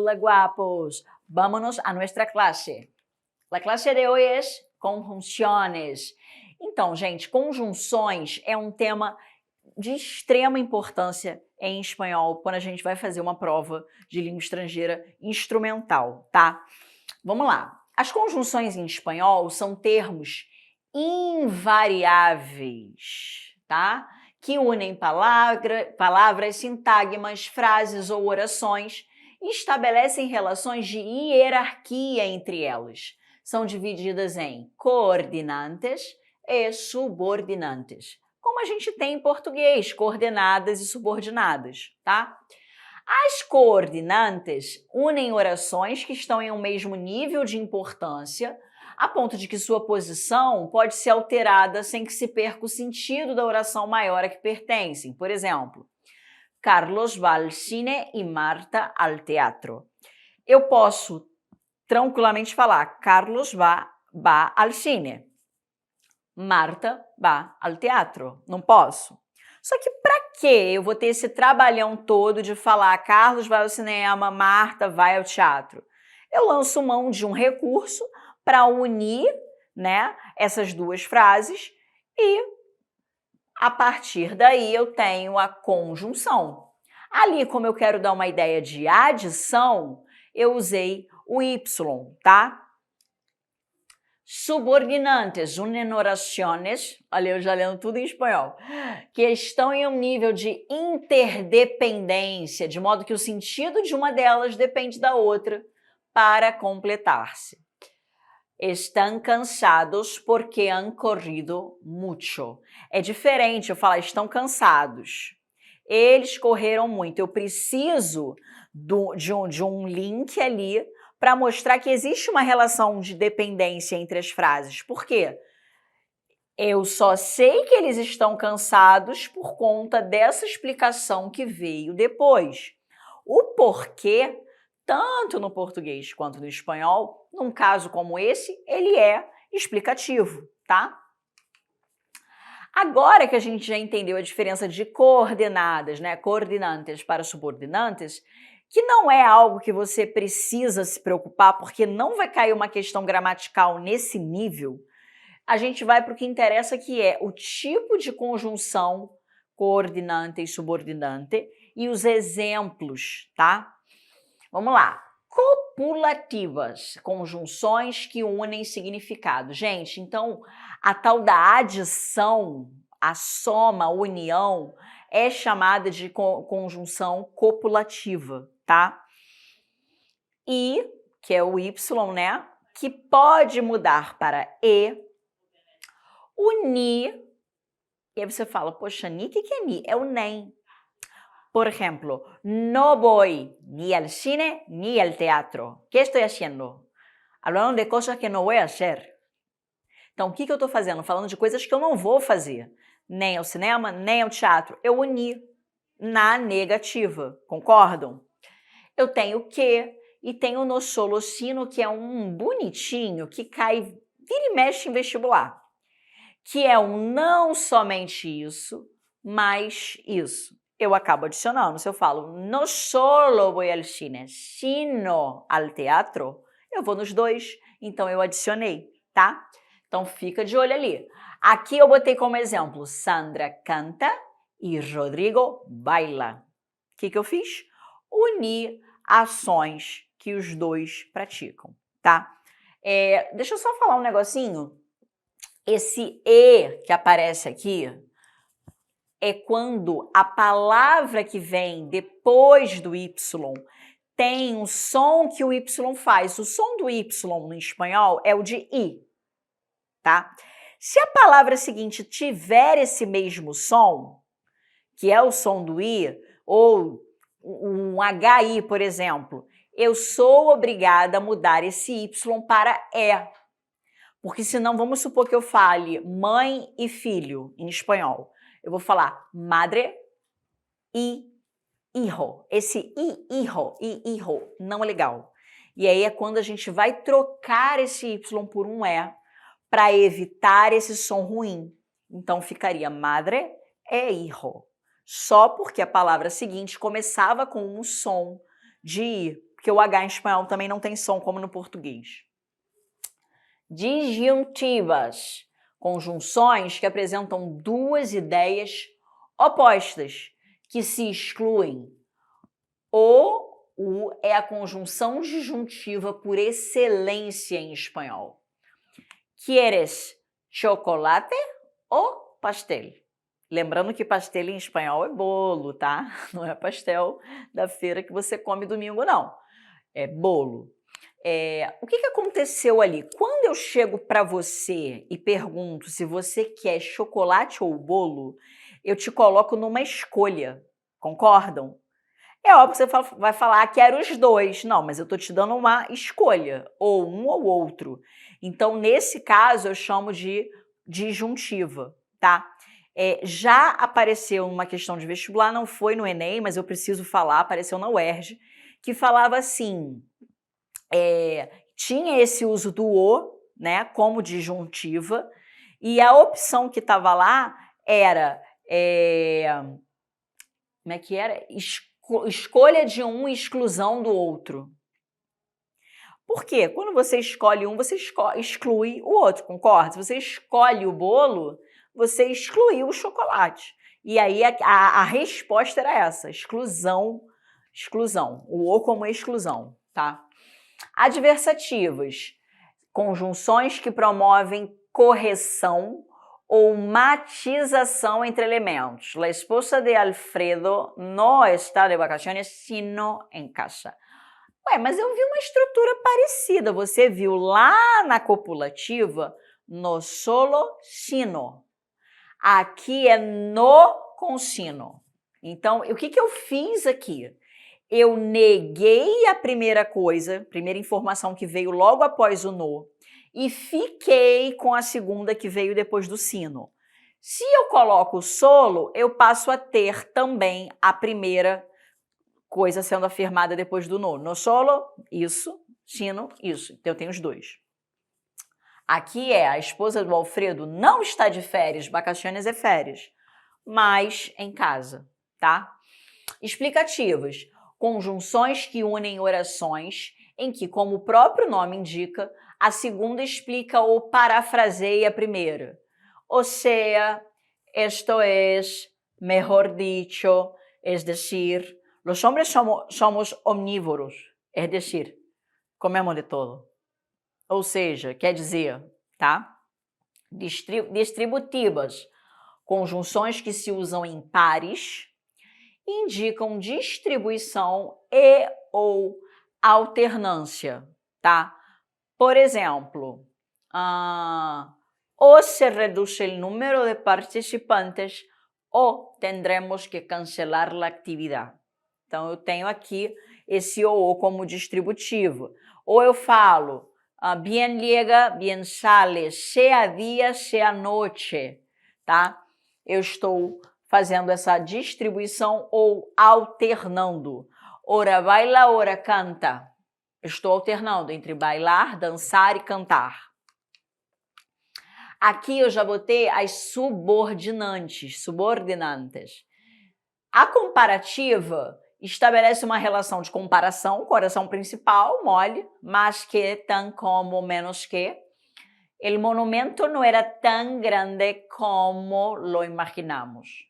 Hola guapos, vámonos a nuestra clase. La clase de hoy es conjunciones. Então, gente, conjunções é um tema de extrema importância em espanhol quando a gente vai fazer uma prova de língua estrangeira instrumental, tá? Vamos lá. As conjunções em espanhol são termos invariáveis, tá? Que unem palavras, sintagmas, frases ou orações e estabelecem relações de hierarquia entre elas. São divididas em coordenantes e subordinantes, como a gente tem em português, coordenadas e subordinadas, tá? As coordinantes unem orações que estão em um mesmo nível de importância, a ponto de que sua posição pode ser alterada sem que se perca o sentido da oração maior a que pertencem. Por exemplo, Carlos va al cine e Marta al teatro. Eu posso tranquilamente falar Carlos va al cine, Marta va al teatro. Não posso? Só que para que eu vou ter esse trabalhão todo de falar Carlos vai ao cinema, Marta vai ao teatro? Eu lanço mão de um recurso para unir, né, essas duas frases e, a partir daí, eu tenho a conjunção. Ali, como eu quero dar uma ideia de adição, eu usei o Y, tá? Subordinantes unen oraciones, olha, eu já lendo tudo em espanhol, que estão em um nível de interdependência, de modo que o sentido de uma delas depende da outra para completar-se. Estão cansados porque han corrido mucho. É diferente eu falar estão cansados. Eles correram muito. Eu preciso de um link ali para mostrar que existe uma relação de dependência entre as frases. Por quê? Eu só sei que eles estão cansados por conta dessa explicação que veio depois. O porquê, tanto no português quanto no espanhol, num caso como esse, ele é explicativo, tá? Agora que a gente já entendeu a diferença de coordenadas, né, coordinantes para subordinantes, que não é algo que você precisa se preocupar, porque não vai cair uma questão gramatical nesse nível, a gente vai para o que interessa, que é o tipo de conjunção coordinante e subordinante e os exemplos, tá? Vamos lá. Copulativas, conjunções que unem significado. Gente, então, a tal da adição, a soma, a união, é chamada de conjunção copulativa, tá? E, que é o Y, né? Que pode mudar para E, unir, e aí você fala, poxa, ni, o que é ni? É o nem. Por ejemplo, no voy ni al cine ni al teatro. ¿Qué estoy haciendo? Hablando de cosas que no voy a hacer. Então, o que eu estou fazendo? Falando de coisas que eu não vou fazer. Nem ao cinema, nem ao teatro. Eu uni na negativa, concordam? Eu tenho que e tenho no solocino, que é um bonitinho que cai, vira e mexe em vestibular. Que é um não somente isso, mas isso. Eu acabo adicionando. Se eu falo no solo voy al cine, sino al teatro, eu vou nos dois. Então, eu adicionei, tá? Então, fica de olho ali. Aqui eu botei como exemplo Sandra canta e Rodrigo baila. O que eu fiz? Uni ações que os dois praticam, tá? Deixa eu só falar um negocinho. Esse E que aparece aqui é quando a palavra que vem depois do Y tem um som que o Y faz. O som do Y no espanhol é o de I, tá? Se a palavra seguinte tiver esse mesmo som, que é o som do I, ou um HI, por exemplo, eu sou obrigada a mudar esse Y para E. Porque senão, vamos supor que eu fale mãe e filho em espanhol. Eu vou falar madre e hijo. Esse hijo não é legal. E aí é quando a gente vai trocar esse Y por um E para evitar esse som ruim. Então ficaria madre e hijo. Só porque a palavra seguinte começava com um som de I. porque o H em espanhol também não tem som como no português. Disjuntivas, conjunções que apresentam duas ideias opostas, que se excluem. O é a conjunção disjuntiva por excelência em espanhol. ¿Quieres chocolate ou pastel? Lembrando que pastel em espanhol é bolo, tá? Não é pastel da feira que você come domingo, não. É bolo. O que aconteceu ali? Quando eu chego para você e pergunto se você quer chocolate ou bolo, eu te coloco numa escolha. Concordam? É óbvio que você vai falar, quero os dois. Não, mas eu estou te dando uma escolha, ou um ou outro. Então, nesse caso, eu chamo de disjuntiva, tá? Já apareceu uma questão de vestibular, não foi no Enem, mas eu preciso falar, apareceu na UERJ, que falava assim, tinha esse uso do o, né, como disjuntiva, e a opção que estava lá era, como é que era? Escolha de um e exclusão do outro. Por quê? Quando você escolhe um, você exclui o outro, concorda? Se você escolhe o bolo, você excluiu o chocolate. E aí a resposta era essa, exclusão, o o como exclusão, tá? Adversativos, conjunções que promovem correção ou matização entre elementos. La esposa de Alfredo no está de vacaciones, sino em casa. Ué, mas eu vi uma estrutura parecida. Você viu lá na copulativa, no solo, sino. Aqui é no com sino. Então, o que eu fiz aqui? Eu neguei a primeira coisa, primeira informação que veio logo após o no, e fiquei com a segunda que veio depois do sino. Se eu coloco o solo, eu passo a ter também a primeira coisa sendo afirmada depois do no. No solo, isso, sino, isso. Então eu tenho os dois. Aqui a esposa do Alfredo não está de férias, vacaciones é férias, mas em casa, tá? Explicativos. Conjunções que unem orações em que, como o próprio nome indica, a segunda explica ou parafraseia a primeira. O sea, esto es, mejor dicho, es decir, los hombres somos omnívoros, es decir, comemos de todo. Ou seja, quer dizer, tá? Distributivas, conjunções que se usam em pares, indicam distribuição e ou alternância, tá? Por exemplo, o se reduz o número de participantes ou tendremos que cancelar a atividade. Então, eu tenho aqui esse ou como distributivo. Ou eu falo, bien llega, bien sale, sea dia, sea noche, tá? Eu estou fazendo essa distribuição ou alternando. Ora baila, ora canta. Estou alternando entre bailar, dançar e cantar. Aqui eu já botei as subordinantes. A comparativa estabelece uma relação de comparação com a oração principal, mole, mais que, tan como, menos que. El monumento no era tan grande como lo imaginamos.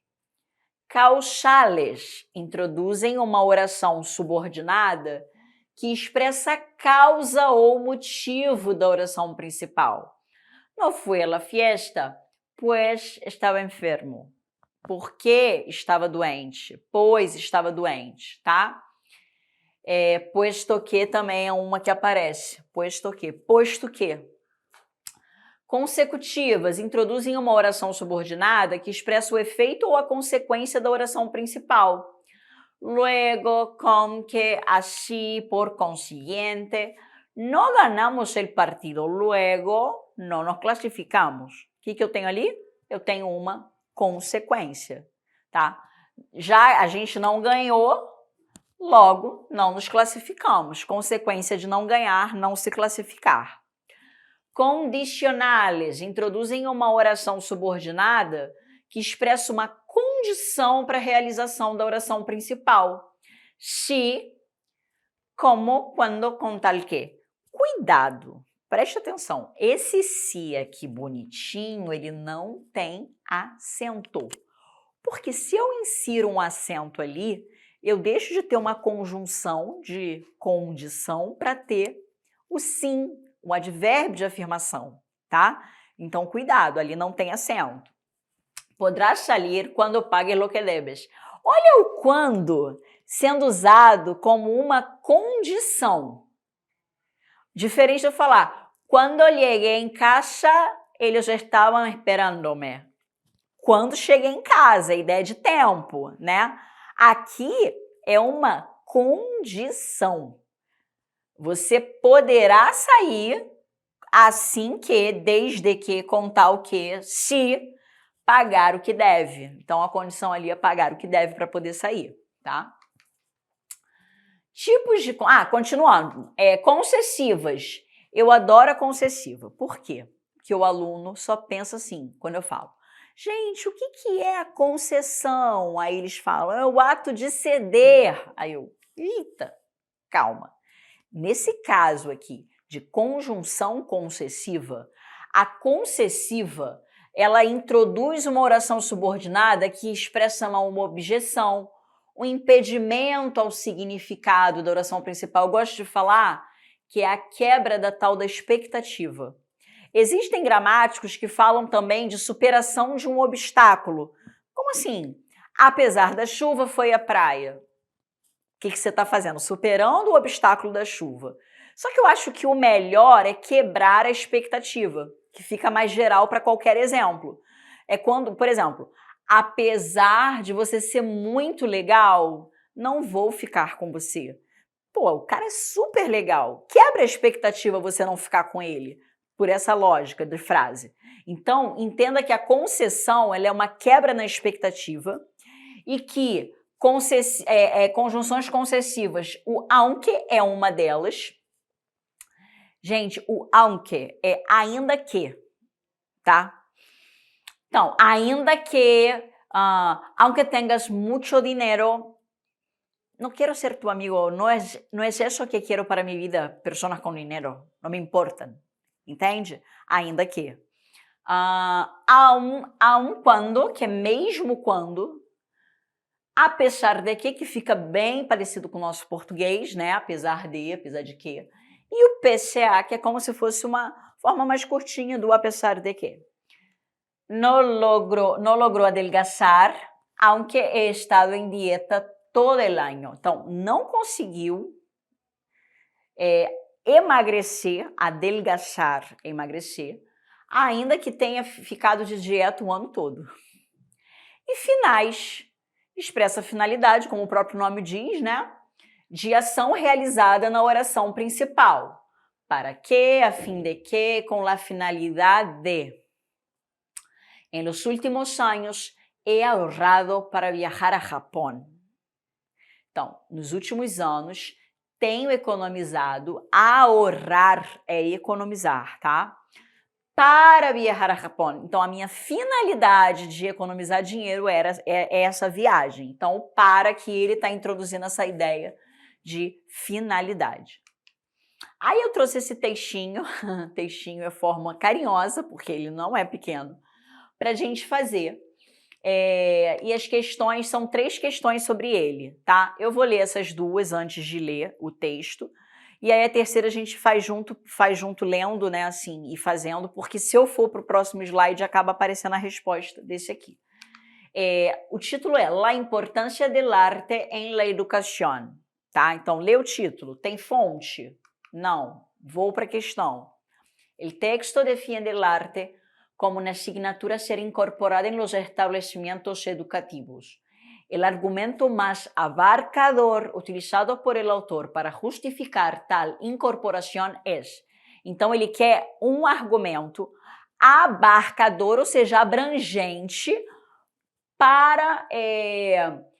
Causales introduzem uma oração subordinada que expressa a causa ou motivo da oração principal. No fui a la fiesta, pues estava enfermo. Porque estava doente, pois estava doente, tá? Puesto que também é uma que aparece. Puesto que, posto que. Consecutivas introduzem uma oração subordinada que expressa o efeito ou a consequência da oração principal. Luego, con que, así, por consiguiente, no ganamos el partido. Luego, no nos classificamos. O que eu tenho ali? Eu tenho uma consequência, tá? Já a gente não ganhou, logo não nos classificamos. Consequência de não ganhar, não se classificar. Condicionales introduzem uma oração subordinada que expressa uma condição para a realização da oração principal. Se como quando com tal que. Cuidado, preste atenção. Esse si aqui bonitinho, ele não tem acento. Porque se eu insiro um acento ali, eu deixo de ter uma conjunção de condição para ter o sim, o advérbio de afirmação, tá? Então, cuidado, ali não tem acento. Podrás salir quando pagues lo que debes. Olha o quando sendo usado como uma condição. Diferente de eu falar, quando cheguei em casa, eles estavam esperando-me. Quando cheguei em casa, a ideia de tempo, né? Aqui é uma condição. Você poderá sair assim que, desde que, com tal que, se pagar o que deve. Então, a condição ali é pagar o que deve para poder sair, tá? Tipos de... continuando. Concessivas. Eu adoro a concessiva. Por quê? Porque o aluno só pensa assim, quando eu falo. Gente, o que é a concessão? Aí eles falam, é o ato de ceder. Aí eu, eita, calma. Nesse caso aqui de conjunção concessiva, a concessiva, ela introduz uma oração subordinada que expressa uma objeção, um impedimento ao significado da oração principal. Eu gosto de falar que é a quebra da tal da expectativa. Existem gramáticos que falam também de superação de um obstáculo. Como assim? Apesar da chuva, foi à praia. O que você está fazendo? Superando o obstáculo da chuva. Só que eu acho que o melhor é quebrar a expectativa, que fica mais geral para qualquer exemplo. É quando, por exemplo, apesar de você ser muito legal, não vou ficar com você. Pô, o cara é super legal. Quebra a expectativa você não ficar com ele, por essa lógica de frase. Então, entenda que a concessão ela é uma quebra na expectativa e que conjunções concessivas, o aunque é uma delas. Gente, o aunque é ainda que, tá? Então, ainda que, aunque tengas mucho dinero, no quero ser tu amigo, não é isso que quero para minha vida, pessoas com dinheiro, não me importam, entende? Ainda que. Aun quando, que é mesmo quando, apesar de que fica bem parecido com o nosso português, né? Apesar de que. E o PCA, que é como se fosse uma forma mais curtinha do apesar de que. No logró adelgazar, aunque he estado em dieta todo el año. Então, não conseguiu emagrecer, adelgazar, emagrecer, ainda que tenha ficado de dieta o ano todo. E finais, expressa finalidade, como o próprio nome diz, né? De ação realizada na oração principal. Para que, a fim de que, com la finalidad de. En los últimos años, he ahorrado para viajar a Japão. Então, nos últimos anos, tenho economizado, ahorrar é economizar, tá? Para viajar a Japão. Então, a minha finalidade de economizar dinheiro é essa viagem. Então, o para que ele está introduzindo essa ideia de finalidade. Aí eu trouxe esse textinho, textinho é forma carinhosa, porque ele não é pequeno, para a gente fazer. E as questões, são 3 questões sobre ele, tá? Eu vou ler essas 2 antes de ler o texto, e aí a terceira a gente faz junto lendo, né, assim, e fazendo, porque se eu for para o próximo slide, acaba aparecendo a resposta desse aqui. O título é La importância del arte en la educación, tá? Então, lê o título. Tem fonte? Não. Vou para a questão. El texto defiende el arte como una asignatura a ser incorporada en los establecimientos educativos. El argumento más abarcador utilizado por el autor para justificar tal incorporación es. Então, ele quer um argumento abarcador, ou seja, abrangente, para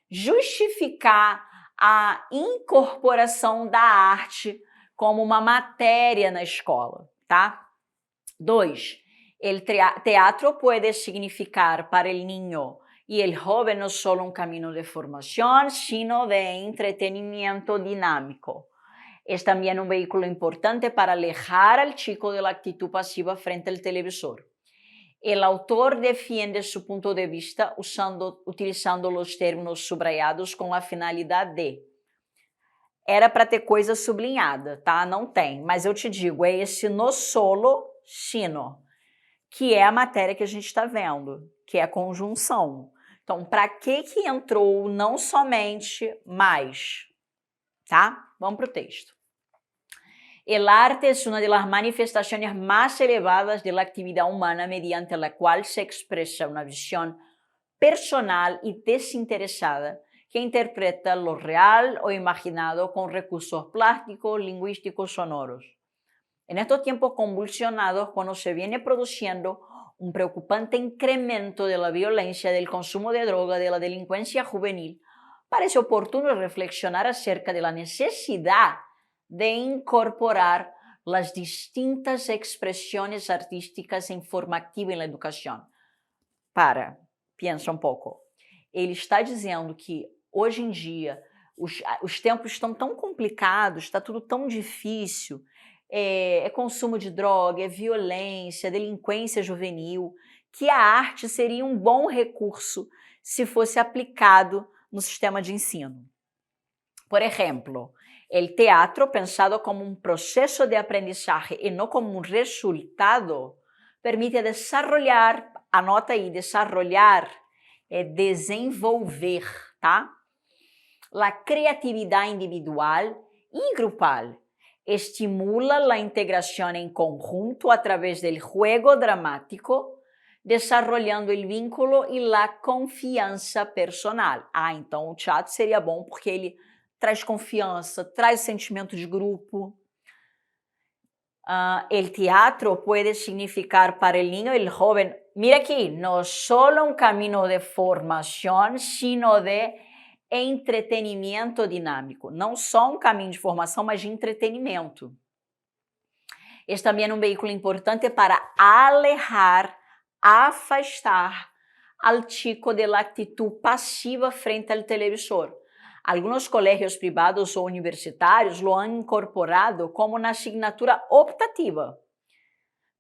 justificar a incorporação da arte como uma matéria na escola, tá? 2. El teatro puede significar para el niño y el joven no solo un camino de formación, sino de entretenimiento dinámico. Es también un vehículo importante para alejar al chico de la actitud pasiva frente al televisor. El autor defiende su punto de vista utilizando los términos subrayados com a finalidade de. Era para ter coisa sublinhada, tá? Não tem, mas eu te digo, é esse no solo sino, que é a matéria que a gente está vendo, que é a conjunção. Então, para que entrou não somente mais, tá? Vamos para o texto. El arte es una de las manifestaciones más elevadas de la actividad humana mediante la cual se expresa una visión personal y desinteresada que interpreta lo real o imaginado con recursos plásticos, lingüísticos, sonoros. En estos tiempos convulsionados, cuando se viene produciendo un preocupante incremento de la violencia, del consumo de droga, de la delincuencia juvenil, parece oportuno reflexionar acerca de la necesidad de incorporar las distintas expresiones artísticas en forma activa en la educación. Pensa um pouco. Ele está dizendo que hoje em dia os tempos estão tão complicados, está tudo tão difícil, é consumo de droga, é violência, delinquência juvenil, que a arte seria um bom recurso se fosse aplicado no sistema de ensino. Por exemplo, el teatro, pensado como un proceso de aprendizaje y no como un resultado, permite desarrollar, anota aí, desarrollar, desenvolver, tá? La creatividad individual y grupal. Estimula la integración en conjunto a través del juego dramático, desarrollando el vínculo y la confiança personal. Então o teatro seria bom porque ele traz confiança, traz sentimento de grupo. El teatro puede significar para el niño y el joven, mira aquí, no solo un camino de formación, sino de entretenimiento dinámico. Não só um caminho de formação, mas de entretenimento. Es también un vehículo importante para alejar, afastar al chico de la actitud pasiva frente al televisor. Algunos colegios privados ou universitários lo han incorporado como una asignatura optativa,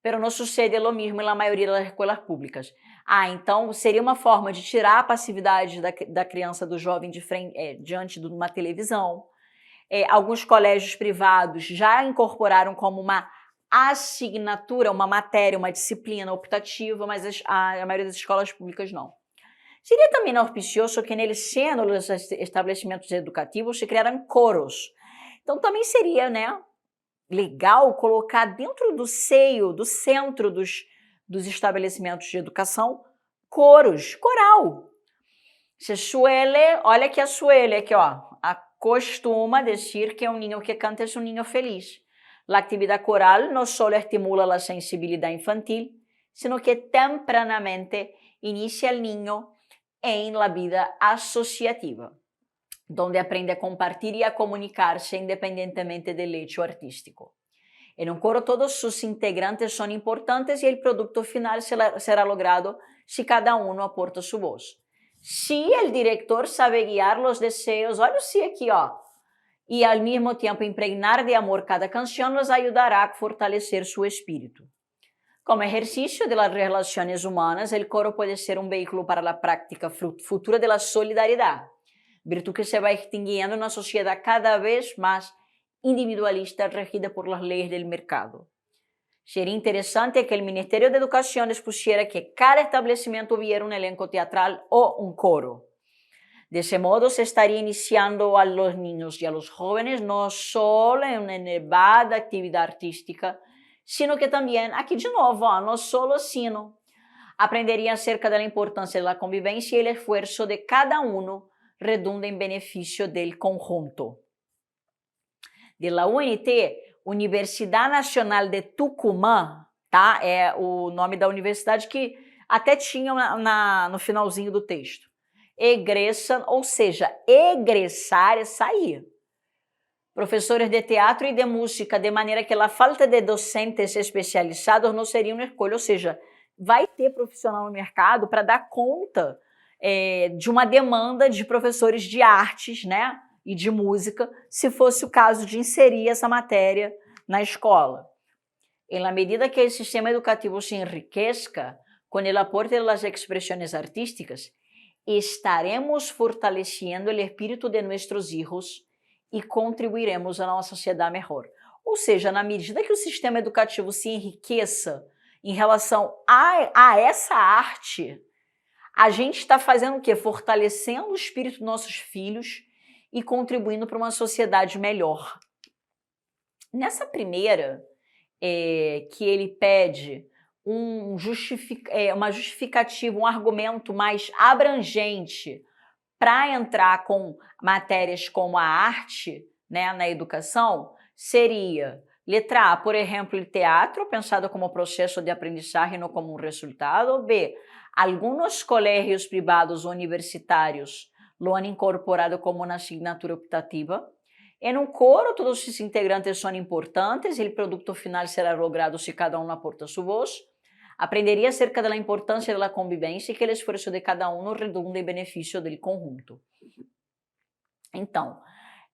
pero no sucede lo mismo na maioria das escolas públicas. Então seria uma forma de tirar a passividade da criança, do jovem diante de uma televisão. Alguns colégios privados já incorporaram como uma asignatura, uma matéria, uma disciplina optativa, mas a maioria das escolas públicas não. Seria também auspicioso que nele seno dos estabelecimentos educativos se criaram coros. Então também seria, legal colocar dentro do seio, do centro dos estabelecimentos de educação, coros, coral. Se suele, olha aqui a suele, aqui ó, acostuma dizer que um niño que canta é um niño feliz. La actividad coral no solo estimula la sensibilidad infantil, sino que tempranamente inicia al niño en la vida asociativa, donde aprende a compartir y a comunicarse independientemente del hecho artístico. En un coro todos sus integrantes son importantes y el producto final será logrado si cada uno aporta su voz. Si el director sabe guiar los deseos, olha o si aqui, ó, y al mismo tiempo impregnar de amor cada canción, los ayudará a fortalecer su espíritu. Como ejercicio de las relaciones humanas, el coro puede ser un vehículo para la práctica futura de la solidaridad, virtud que se va extinguiendo en una sociedad cada vez más individualista regida por las leyes del mercado. Sería interesante que el Ministerio de Educación dispusiera que cada establecimiento hubiera un elenco teatral o un coro. De ese modo se estaría iniciando a los niños y a los jóvenes no solo en una elevada actividad artística, sino que también, aquí de novo, no solo sino, aprenderían acerca de la importancia de la convivencia y el esfuerzo de cada uno redunda en beneficio del conjunto. De la UNT, Universidade Nacional de Tucumã, tá? É o nome da universidade que até tinha no finalzinho do texto. Egresan, ou seja, egressar é sair. Professores de teatro e de música, de maneira que a falta de docentes especializados não seria uma escolha, ou seja, vai ter profissional no mercado para dar conta de uma demanda de professores de artes, e de música, se fosse o caso de inserir essa matéria na escola. En la medida que el sistema educativo se enriquezca con el aporte de las expresiones artísticas, estaremos fortalecendo o espírito de nossos hijos e contribuiremos a uma sociedade melhor. Ou seja, na medida que o sistema educativo se enriqueça em relação a essa arte, a gente está fazendo o quê? Fortalecendo o espírito dos nossos filhos e contribuindo para uma sociedade melhor. Nessa primeira, que ele pede uma justificativa, um argumento mais abrangente para entrar com matérias como a arte, né, na educação, seria, letra A, por exemplo, o teatro, pensado como processo de aprendizagem, não como um resultado. B, alguns colégios privados universitários lo han incorporado como uma asignatura optativa. En un coro, todos os integrantes são importantes e o produto final será logrado se cada um aporta sua voz. Aprenderia acerca da importância da convivência e que o esforço de cada um redunda em benefício do conjunto. Então,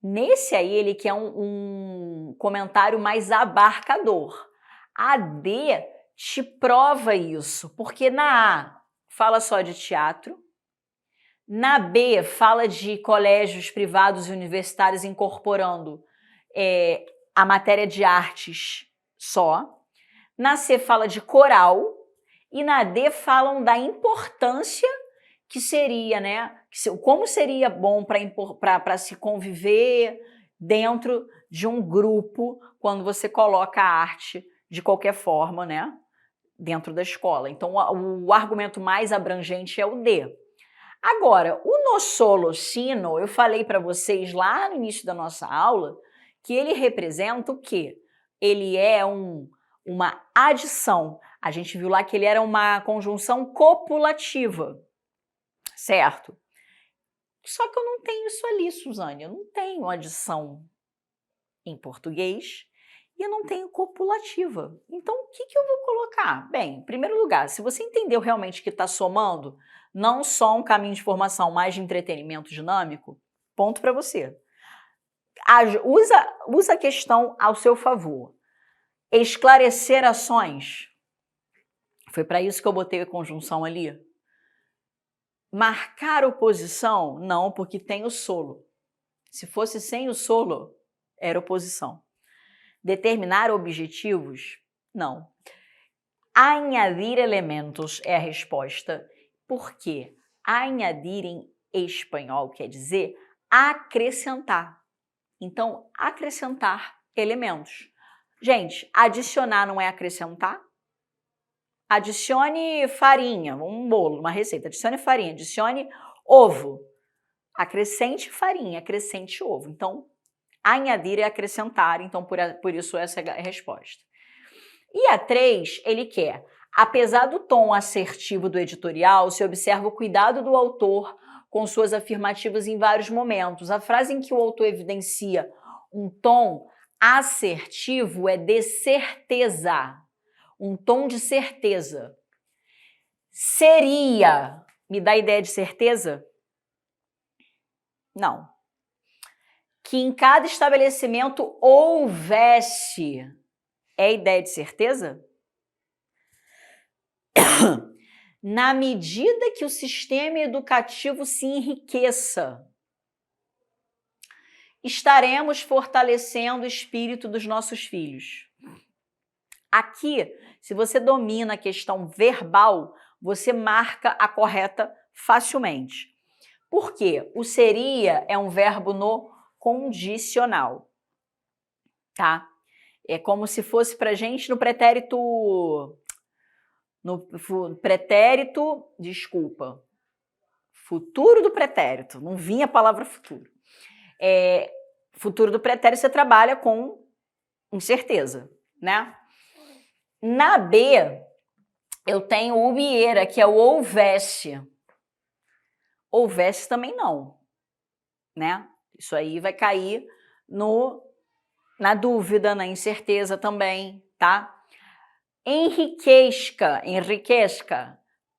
nesse aí, ele quer um comentário mais abarcador. A D te prova isso, porque na A fala só de teatro, na B fala de colégios privados e universitários incorporando a matéria de artes só, na C fala de coral e na D falam da importância que seria, né? Como seria bom para se conviver dentro de um grupo quando você coloca a arte de qualquer forma, né? Dentro da escola. Então, o argumento mais abrangente é o D. Agora, o no solo sino, eu falei para vocês lá no início da nossa aula que ele representa o quê? Ele é uma adição. A gente viu lá que ele era uma conjunção copulativa, certo? Só que eu não tenho isso ali, Suzane. Eu não tenho adição em português e eu não tenho copulativa. Então, o que eu vou colocar? Bem, em primeiro lugar, se você entendeu realmente que está somando, não só um caminho de formação, mas de entretenimento dinâmico, ponto para você. Usa a questão ao seu favor. Esclarecer ações. Foi para isso que eu botei a conjunção ali. Marcar oposição? Não, porque tem o solo. Se fosse sem o solo, era oposição. Determinar objetivos? Não. Añadir elementos é a resposta. Por quê? Añadir em espanhol quer dizer acrescentar. Então, acrescentar elementos. Gente, adicionar não é acrescentar? Adicione farinha, um bolo, uma receita. Adicione farinha, adicione ovo. Acrescente farinha, acrescente ovo. Então, añadir é acrescentar. Então, por isso essa é a resposta. E a 3, ele quer, apesar do tom assertivo do editorial, se observa o cuidado do autor com suas afirmativas em vários momentos. A frase em que o autor evidencia um tom assertivo é de certeza. Um tom de certeza. Seria, me dá ideia de certeza? Não. Que em cada estabelecimento houvesse, é ideia de certeza? Na medida que o sistema educativo se enriqueça, estaremos fortalecendo o espírito dos nossos filhos. Aqui, se você domina a questão verbal, você marca a correta facilmente. Por quê? O seria é um verbo no condicional, tá? É como se fosse pra gente no pretérito, futuro do pretérito, não vinha a palavra futuro. Futuro do pretérito você trabalha com incerteza, né? Na B, eu tenho o hubiera, que é o houvesse. Houvesse também não, né? Isso aí vai cair na dúvida, na incerteza também, tá? Enriquezca,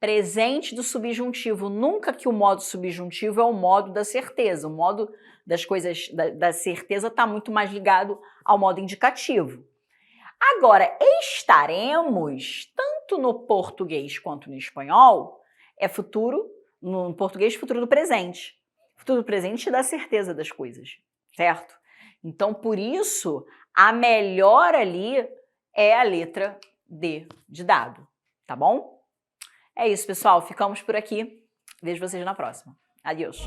presente do subjuntivo. Nunca que o modo subjuntivo é o modo da certeza. O modo das coisas, da certeza está muito mais ligado ao modo indicativo. Agora, estaremos, tanto no português quanto no espanhol, é futuro, no português, futuro do presente. Futuro do presente dá certeza das coisas, certo? Então, por isso, a melhor ali é a letra D de dado, tá bom? É isso, pessoal. Ficamos por aqui. Vejo vocês na próxima. Adeus!